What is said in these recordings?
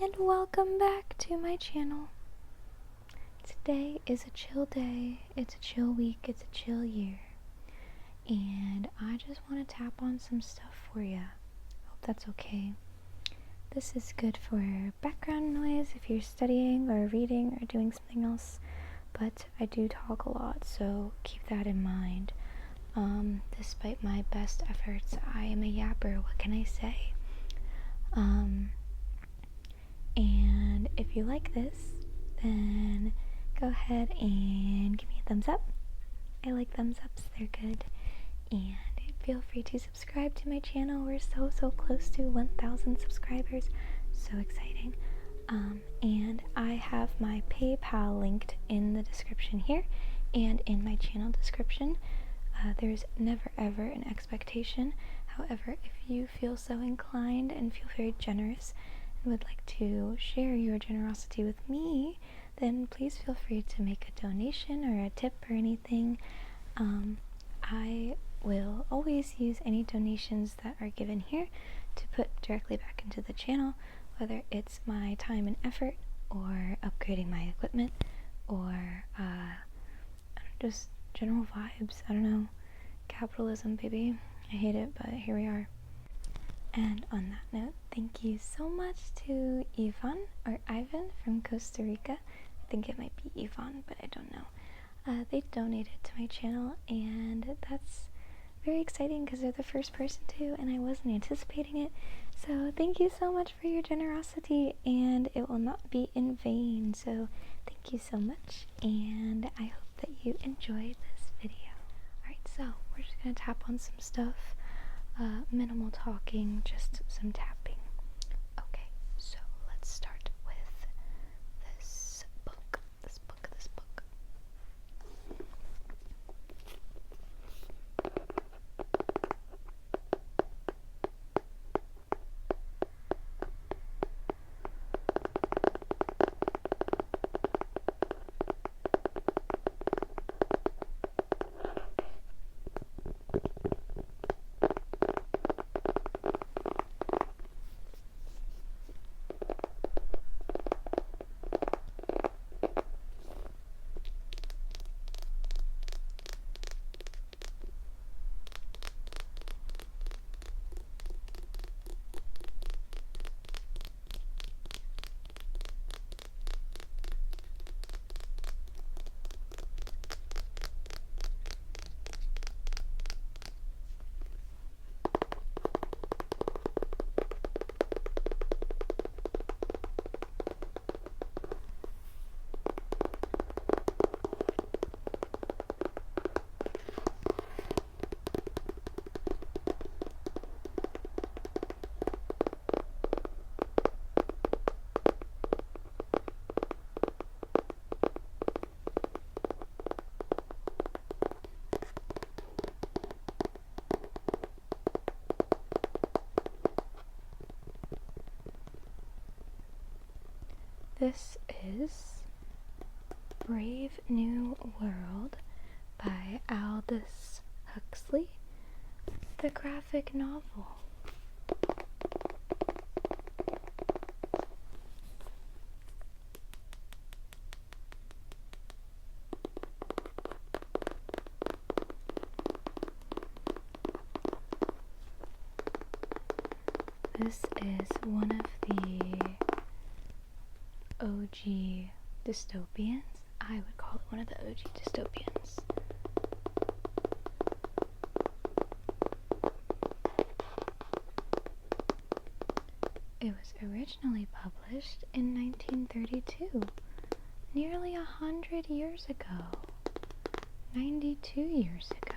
and welcome back to my channel. Today is a chill day, it's a chill week, it's a chill year, and I just want to tap on some stuff for you. Hope that's okay. This is good for background noise if you're studying or reading or doing something else, but I do talk a lot, so keep that in mind. Despite my best efforts, I am a yapper, what can I say? And if you like this, then go ahead and give me a thumbs up. I like thumbs ups, they're good. And feel free to subscribe to my channel. We're so close to 1,000 subscribers. So exciting. And I have my PayPal linked in the description here and in my channel description. There's never ever an expectation. However, if you feel so inclined and feel very generous and would like to share your generosity with me, then please feel free to make a donation or a tip or anything. I will always use any donations that are given here to put directly back into the channel, whether it's my time and effort or upgrading my equipment or just general vibes. I don't know. Capitalism, baby. I hate it, but here we are. And on that note, thank you so much to Ivan from Costa Rica. I think it might be Ivan, but I don't know. They donated to my channel, and that's very exciting because they're the first person to, and I wasn't anticipating it. So thank you so much for your generosity, and it will not be in vain. So thank you so much, and I hope that you enjoyed this video. Alright, so we're just going to tap on some stuff. Minimal talking, just some tapping. Okay, so let's start with this book. This is Brave New World by Aldous Huxley, the graphic novel. This is one of the OG dystopians. I would call it one of the OG dystopians. It was originally published in 1932, nearly 100 years ago, 92 years ago.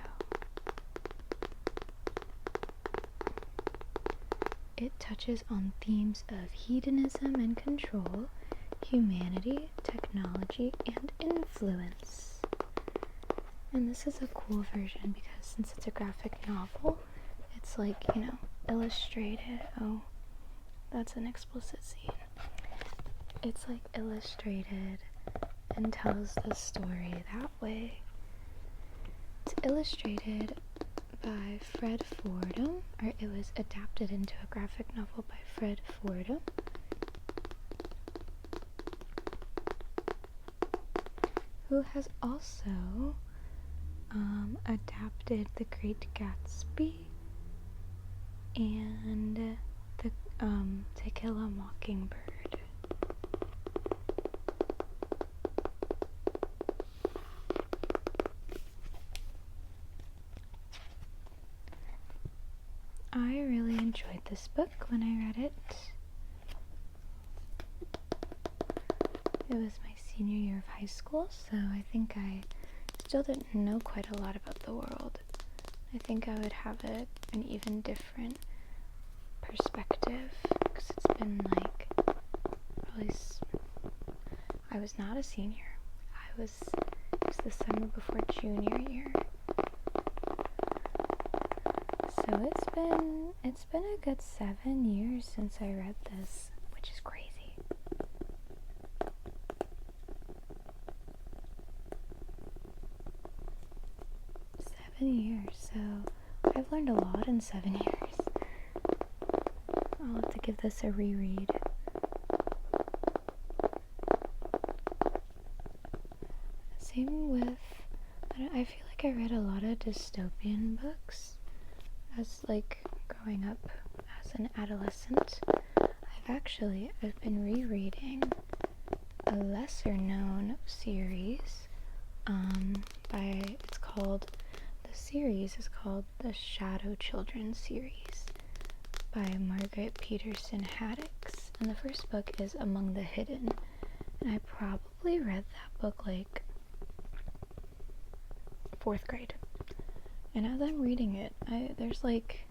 It touches on themes of hedonism and control, humanity, technology, and influence. And this is a cool version because since it's a graphic novel, it's like, illustrated. Oh, that's an explicit scene. It's like illustrated and tells the story that way. It's illustrated by Fred Fordham, or it was adapted into a graphic novel by Fred Fordham. who has also adapted The Great Gatsby and the To Kill a Mockingbird. I really enjoyed this book when I read it. It was my senior year of high school, so I think I still didn't know quite a lot about the world. I think I would have an even different perspective, because it's been like probably I was not a senior. It was the summer before junior year. So it's been a good 7 years since I read this, which is crazy. 7 years, so I've learned a lot in 7 years. I'll have to give this a reread. Same with, I feel like I read a lot of dystopian books as like growing up as an adolescent. I've been rereading a lesser known series the series is called the Shadow Children series by Margaret Peterson Haddix, and the first book is Among the Hidden, and I probably read that book like 4th grade. And as I'm reading it, there's like,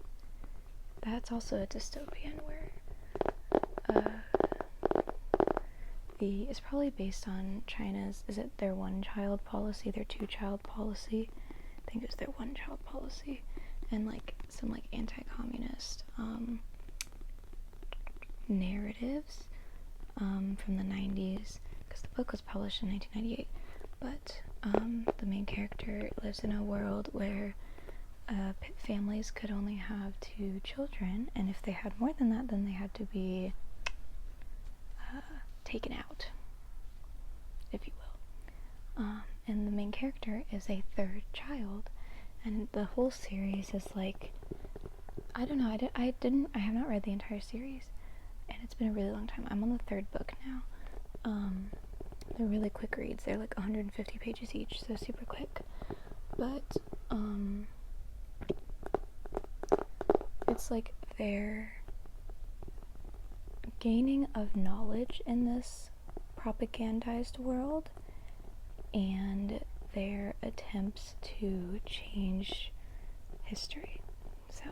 that's also a dystopian where it's probably based on China's, is it their one-child policy, their two-child policy? I think it was their one-child policy, and like some like anti-communist narratives from the 90s, because the book was published in 1998, but the main character lives in a world where families could only have 2 children, and if they had more than that, then they had to be taken out, if you will. And the main character is a 3rd child, and the whole series is like, I don't know, I have not read the entire series, and it's been a really long time. I'm on the 3rd book now. They're really quick reads. They're like 150 pages each, so super quick. But it's like they're gaining of knowledge in this propagandized world, and their attempts to change history. So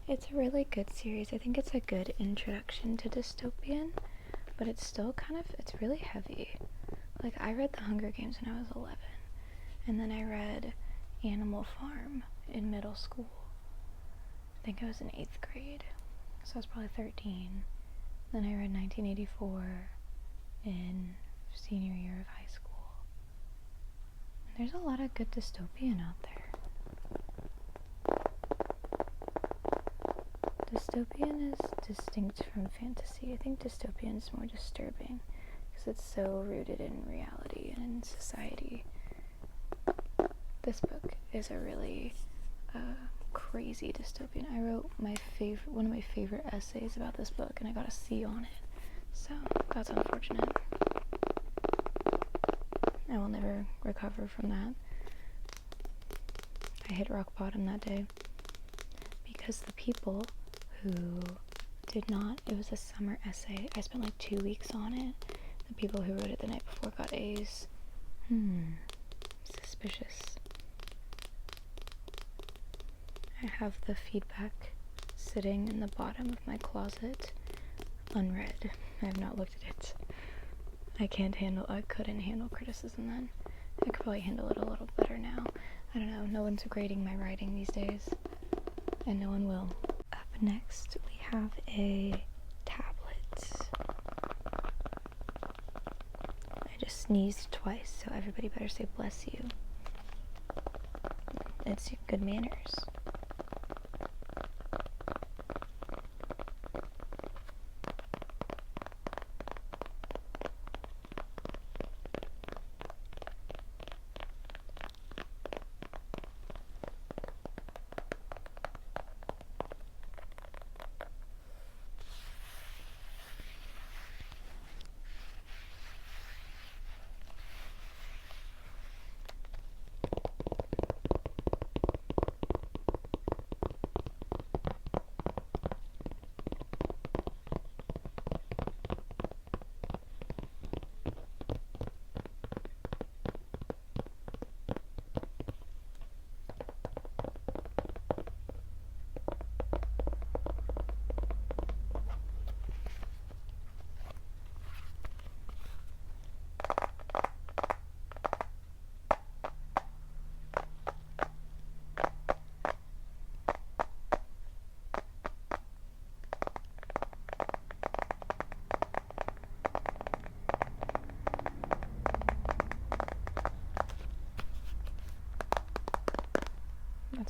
it's a really good series. I think it's a good introduction to dystopian, but it's still it's really heavy. Like, I read The Hunger Games when I was 11, and then I read Animal Farm in middle school. I think I was in 8th grade, so I was probably 13. Then I read 1984 in senior year of high school. And there's a lot of good dystopian out there. Dystopian is distinct from fantasy. I think dystopian is more disturbing because it's so rooted in reality and in society. This book is a really crazy dystopian. I wrote one of my favorite essays about this book, and I got a C on it, so that's unfortunate. I will never recover from that. I hit rock bottom that day because the people who did not, it was a summer essay, I spent like 2 weeks on it. The people who wrote it the night before got A's. Suspicious. I have the feedback sitting in the bottom of my closet, unread. I have not looked at it. I couldn't handle criticism then. I could probably handle it a little better now. I don't know, no one's grading my writing these days, and no one will. Up next, we have a tablet. I just sneezed twice, so everybody better say bless you. It's good manners.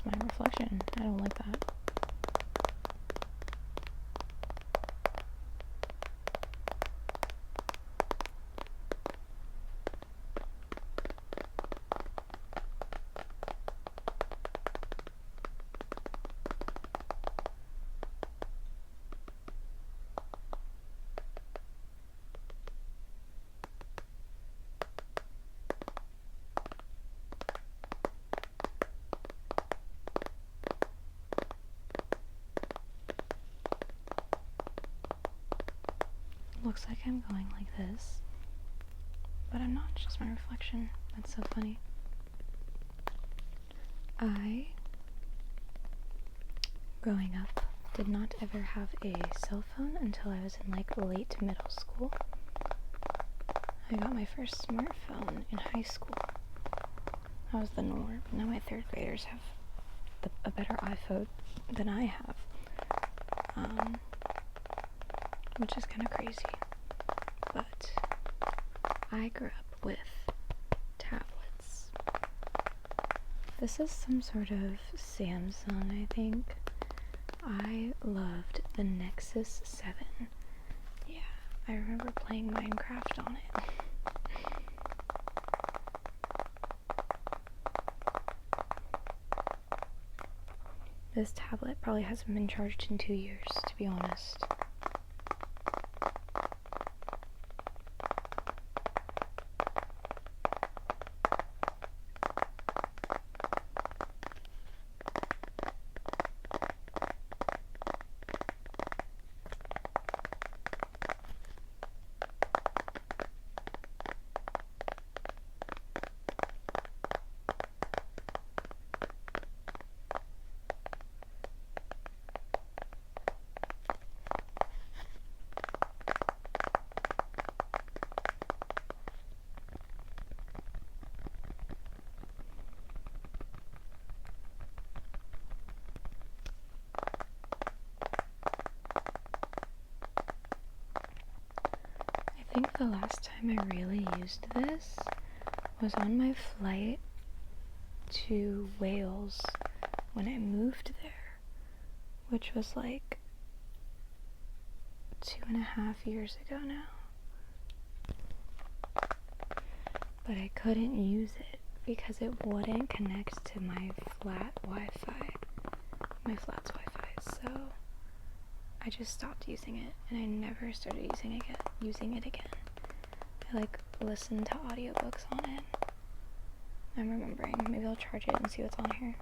That's my reflection. I don't like that. Looks like I'm going like this, but I'm not. It's just my reflection. That's so funny. I, growing up, did not ever have a cell phone until I was in like late middle school. I got my first smartphone in high school. That was the norm. Now my third graders have a better iPhone than I have, which is kind of crazy. But I grew up with tablets. This is some sort of Samsung, I think. I loved the Nexus 7. Yeah, I remember playing Minecraft on it. This tablet probably hasn't been charged in 2 years, to be honest. I think the last time I really used this was on my flight to Wales when I moved there, which was like 2.5 years ago now. But I couldn't use it because it wouldn't connect to my flat Wi-Fi, my flat's Wi-Fi, so I just stopped using it, and I never started using it again. I like listened to audiobooks on it. I'm remembering. Maybe I'll charge it and see what's on here.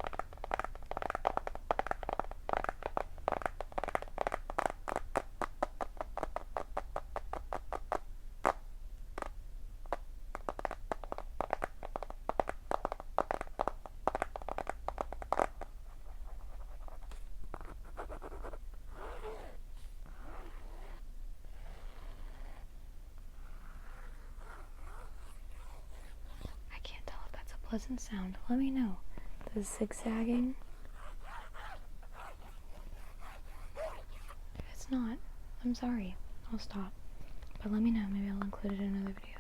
Pleasant sound. Let me know. The zigzagging. If it's not, I'm sorry. I'll stop. But let me know. Maybe I'll include it in another video.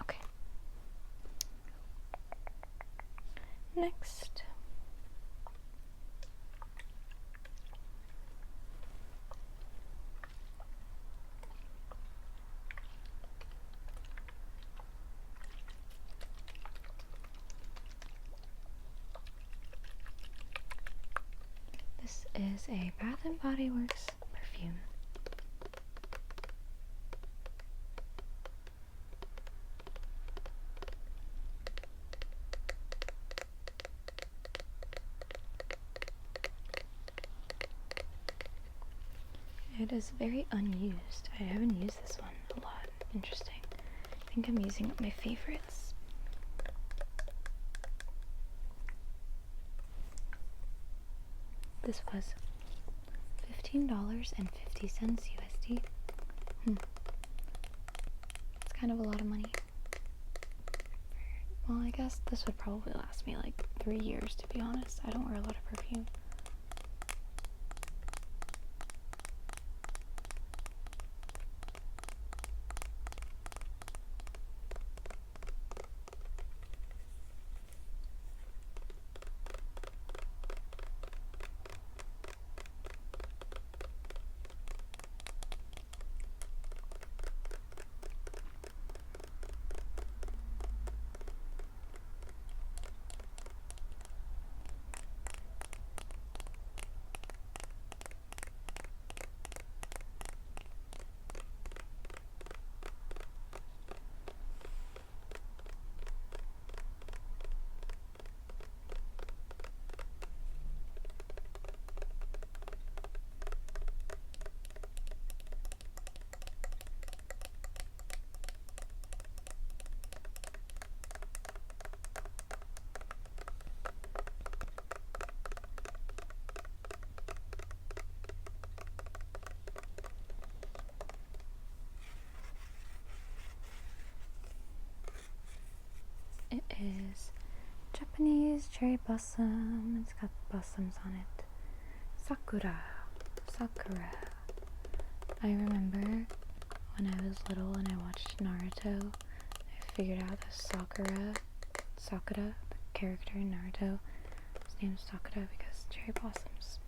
Okay. Next. This is a Bath and Body Works perfume. It is very unused. I haven't used this one a lot. Interesting. I think I'm using my favorites. This was $15.50 USD. It's kind of a lot of money. Well, I guess this would probably last me like 3 years, to be honest. I don't wear a lot of perfume. Japanese cherry blossom. It's got blossoms on it. Sakura. Sakura. I remember when I was little and I watched Naruto, I figured out that Sakura, the character in Naruto, his name is Sakura because cherry blossoms.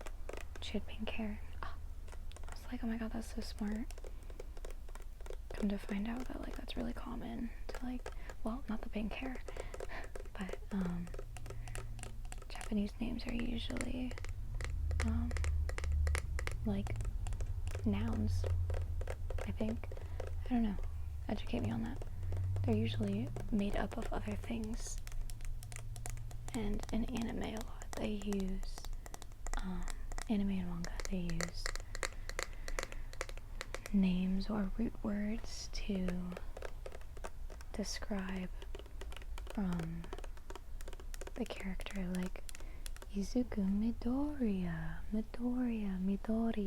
She had pink hair. Oh, I was like, oh my god, that's so smart. Come to find out that like that's really common to like, well, not the pink hair, but Japanese names are usually like nouns, I think. I don't know. Educate me on that. They're usually made up of other things. And in anime a lot they use anime and manga, they use names or root words to describe the character, like Izuku Midori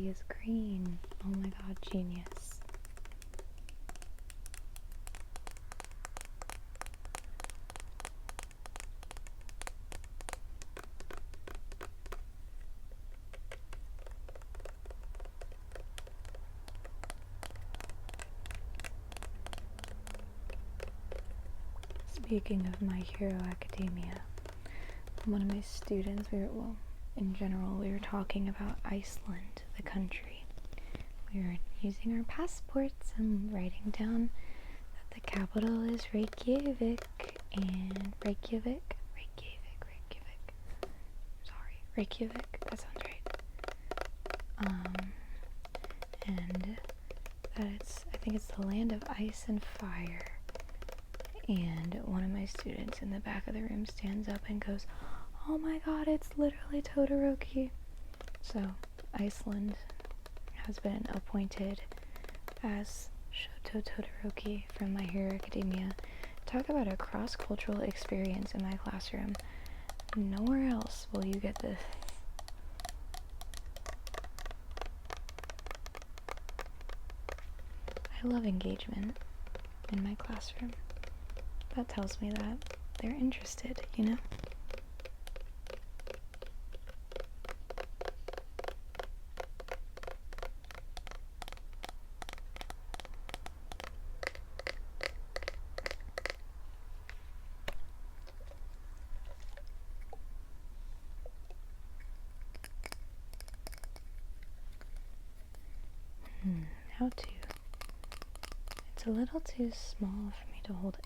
is green. Oh my god, genius. Speaking of My Hero Academia, one of my students, in general, we were talking about Iceland, the country. We were using our passports and writing down that the capital is Reykjavik, and Reykjavik, that sounds right. And that I think it's the land of ice and fire. And one of my students in the back of the room stands up and goes, oh my god, it's literally Todoroki. So Iceland has been appointed as Shoto Todoroki from My Hero Academia. Talk about a cross-cultural experience in my classroom. Nowhere else will you get this. I love engagement in my classroom. That tells me that they're interested, you know? How to? It's a little too small for me to hold it.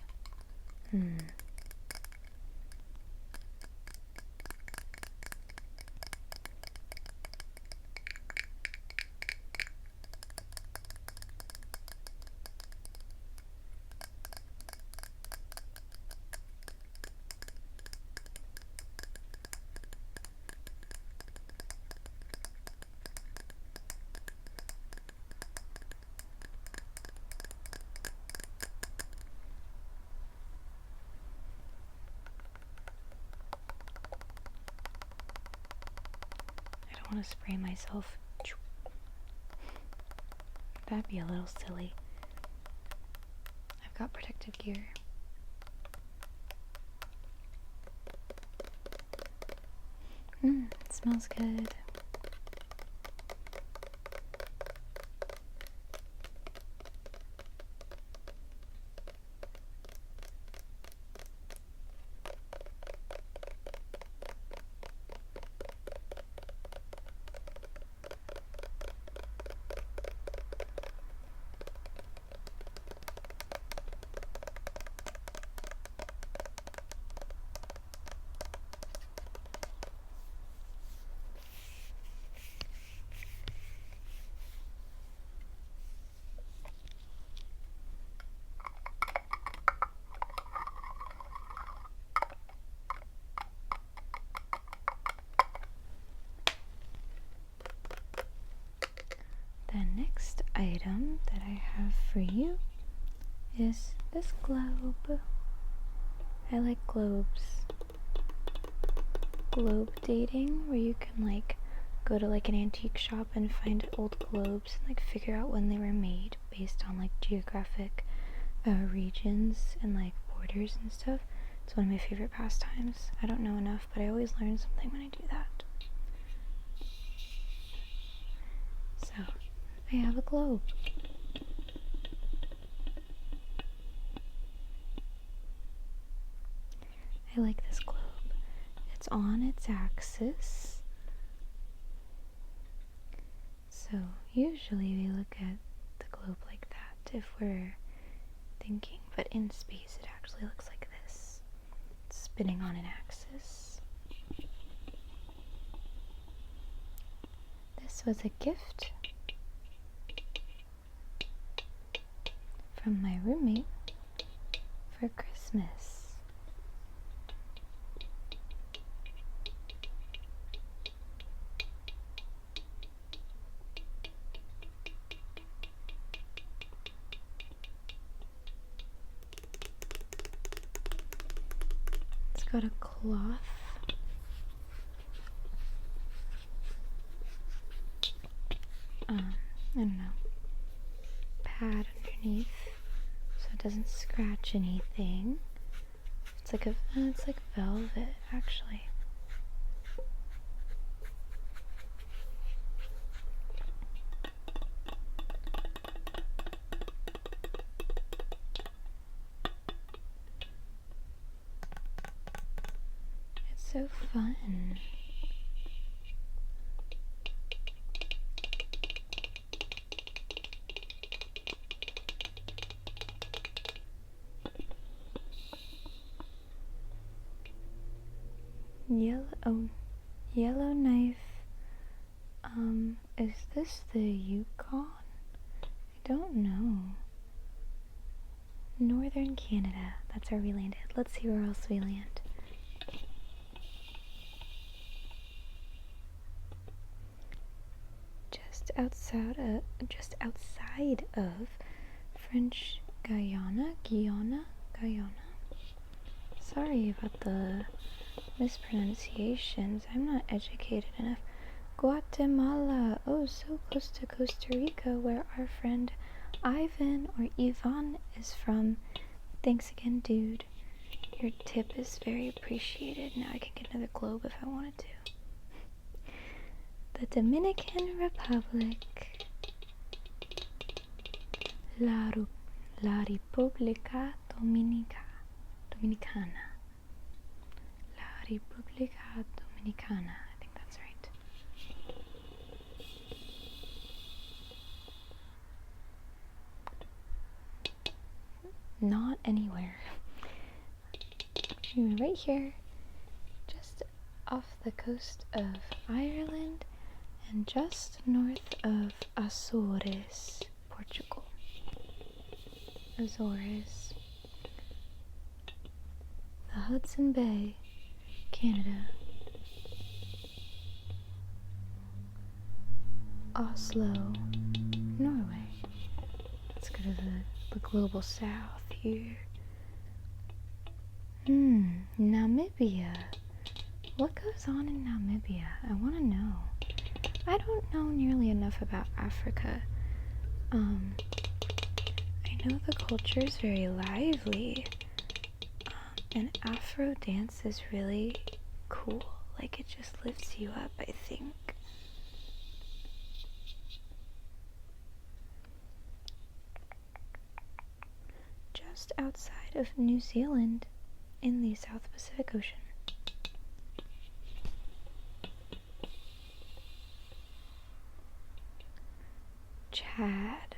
I want to spray myself. That'd be a little silly. I've got protective gear. It smells good. The next item that I have for you is this globe. I like globes. Globe dating, where you can like go to like an antique shop and find old globes and like figure out when they were made based on like geographic regions and like borders and stuff. It's one of my favorite pastimes. I don't know enough, but I always learn something when I do that. So, I have a globe. I like this globe. It's on its axis. So, usually we look at the globe like that if we're thinking, but in space it actually looks like this. It's spinning on an axis. This was a gift from my roommate for Christmas. It's got a cloth. I don't know, pad underneath so it doesn't scratch anything. It's like velvet actually. It's so fun. Yellow knife. Is this the Yukon? I don't know. Northern Canada. That's where we landed. Let's see where else we land. Just outside of French Guyana. Sorry about the mispronunciations. I'm not educated enough. Guatemala. Oh, so close to Costa Rica, where our friend Ivan or Ivan is from. Thanks again, dude. Your tip is very appreciated. Now I can get another globe if I wanted to. The Dominican Republic. La República Dominicana. La República Dominicana. I think that's right. Not anywhere. We were right here, just off the coast of Ireland and just north of Azores, Portugal. Azores. The Hudson Bay, Canada. Oslo, Norway. Let's go to the global south here. Namibia. What goes on in Namibia? I want to know. I don't know nearly enough about Africa. I know the culture is very lively. And Afro dance is really cool. Like, it just lifts you up, I think. Just outside of New Zealand in the South Pacific Ocean. Chad.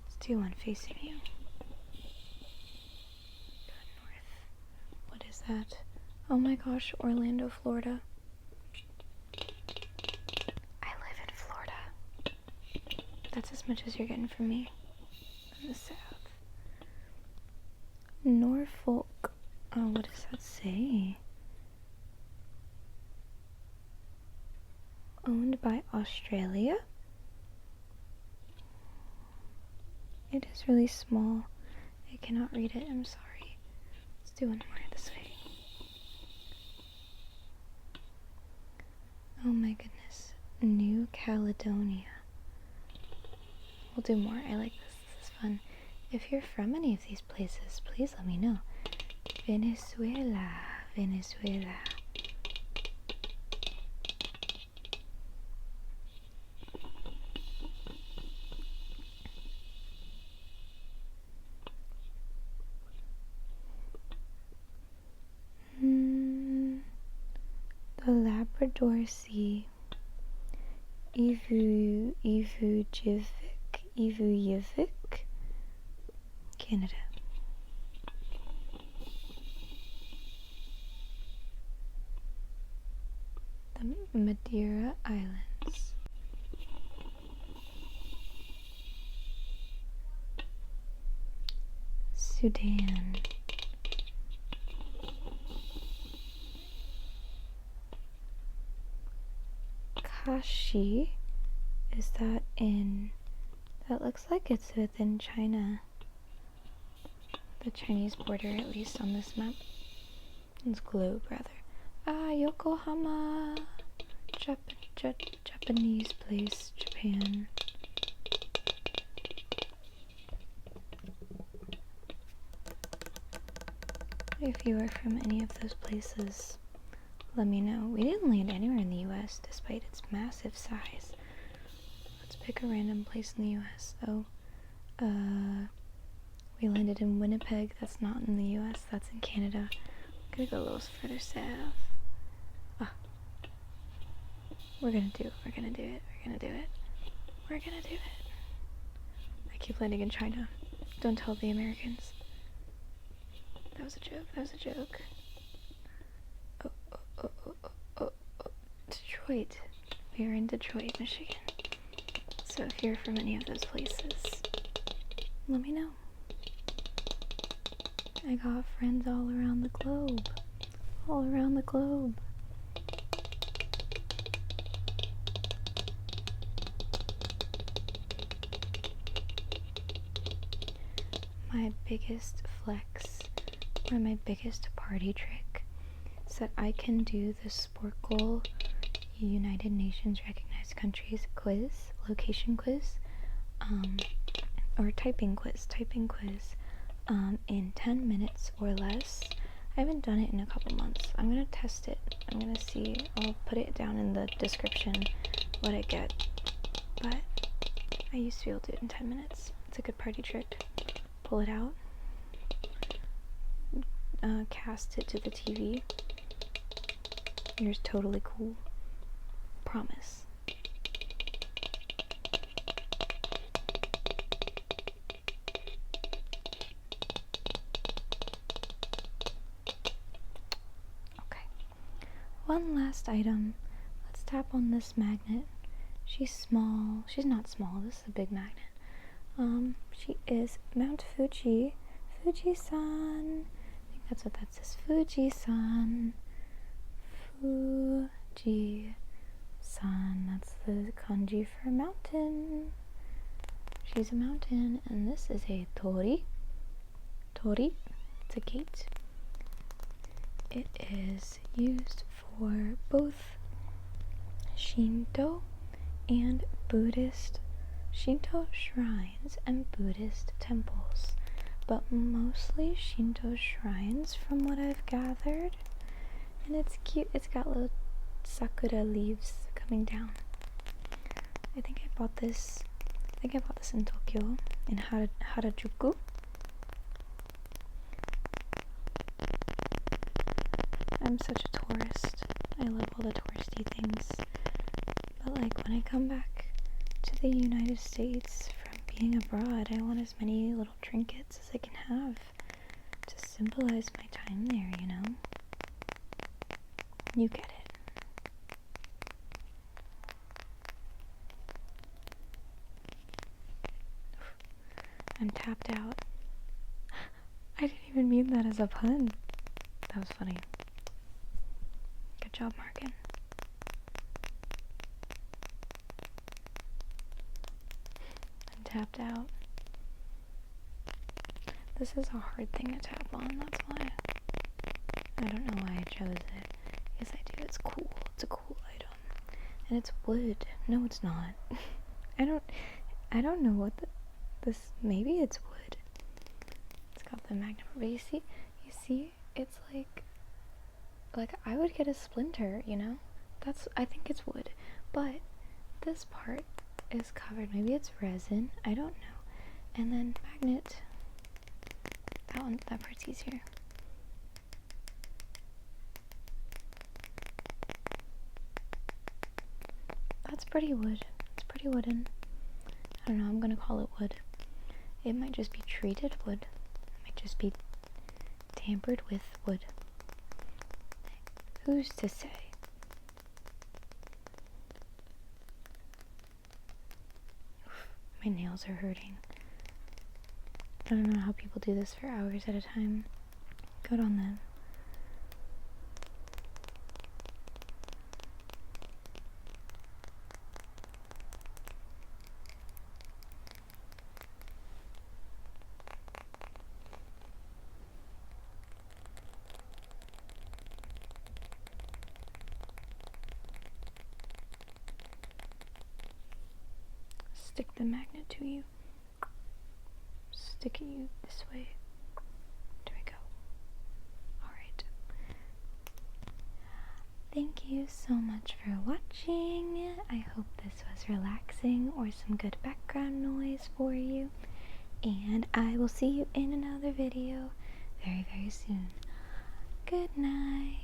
Let's do one facing you. Go north. What is that? Oh my gosh, Orlando, Florida. I live in Florida. That's as much as you're getting from me in the south. Norfolk. Oh, what does that say? Owned by Australia? It is really small. I cannot read it, I'm sorry. Let's do one more this way. Oh my goodness. New Caledonia. We'll do more. I like this. This is fun. If you're from any of these places, please let me know. Venezuela, Venezuela. The Labrador Sea. Ivujivik, Canada. The Madeira Islands. Sudan. Kashi, is that in, that looks like it's within China, the Chinese border, at least on this map, this globe rather. Yokohama, Japanese place, Japan. If you are from any of those places, let me know. We didn't land anywhere in the US despite its massive size. Let's pick a random place in the US. We landed in Winnipeg. That's not in the US, that's in Canada. I'm gonna go a little further south. We're gonna do it. I keep landing in China. Don't tell the Americans. That was a joke. Detroit. We are in Detroit, Michigan. So if you're from any of those places, let me know. I got friends all around the globe. My biggest flex, or my biggest party trick, is that I can do the Sporkle United Nations Recognized Countries quiz, location quiz, or typing quiz, in 10 minutes or less. I haven't done it in a couple months. I'm gonna test it. I'm gonna see. I'll put it down in the description what I get. But I used to be able to do it in 10 minutes. It's a good party trick. Pull it out. Cast it to the TV. You're totally cool. Promise. One last item. Let's tap on this magnet. She's small. She's not small. This is a big magnet. She is Mount Fuji. Fuji-san. I think that's what that says. Fuji-san. Fuji-san. That's the kanji for mountain. She's a mountain. And this is a tori. Tori. It's a gate. It is used for both Shinto and Buddhist, Shinto shrines and Buddhist temples, but mostly Shinto shrines from what I've gathered. And it's cute. It's got little sakura leaves coming down. I think I bought this in Tokyo, in Harajuku. I'm such a tourist. I love all the touristy things. But like when I come back to the United States from being abroad, I want as many little trinkets as I can have to symbolize my time there, you know? You get it. I'm tapped out. I didn't even mean that as a pun. That was funny. Good job, Markin. I'm tapped out. This is a hard thing to tap on, that's why. I don't know why I chose it. Yes, I do. It's cool. It's a cool item. And it's wood. No, it's not. I don't know what this, maybe it's wood. got the magnet, but you see, it's like I would get a splinter, you know? I think it's wood, but this part is covered. Maybe it's resin, I don't know. And then magnet, that part's easier. That's pretty wood. It's pretty wooden. I don't know, I'm gonna call it wood. It might just be treated wood. It might just be tampered with wood. Who's to say? My nails are hurting. I don't know how people do this for hours at a time. Good on them. Stick the magnet to you. Stick it you this way. There we go. Alright. Thank you so much for watching. I hope this was relaxing or some good background noise for you. And I will see you in another video very, very soon. Good night.